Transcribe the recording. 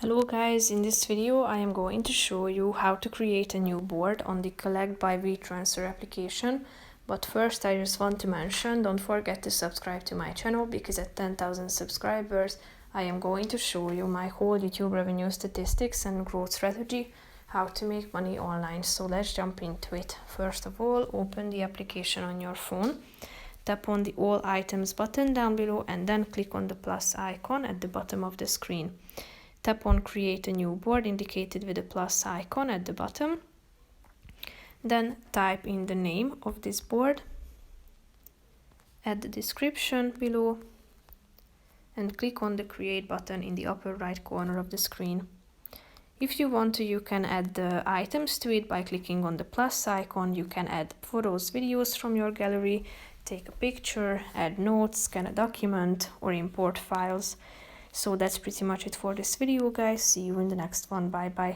Hello guys, in this video I am going to show you how to create a new board on the Collect by WeTransfer application. But first I just want to mention, don't forget to subscribe to my channel because at 10,000 subscribers I am going to show you my whole YouTube revenue statistics and growth strategy, how to make money online. So let's jump into it. First of all, open the application on your phone. Tap on the All Items button down below and then click on the plus icon at the bottom of the screen. Tap on Create a New Board indicated with the plus icon at the bottom. Then type in the name of this board, add the description below, and click on the Create button in the upper right corner of the screen. If you want to, you can add the items to it by clicking on the plus icon. You can add photos, videos from your gallery, take a picture, add notes, scan a document, or import files. So that's pretty much it for this video, guys. See you in the next one. Bye bye.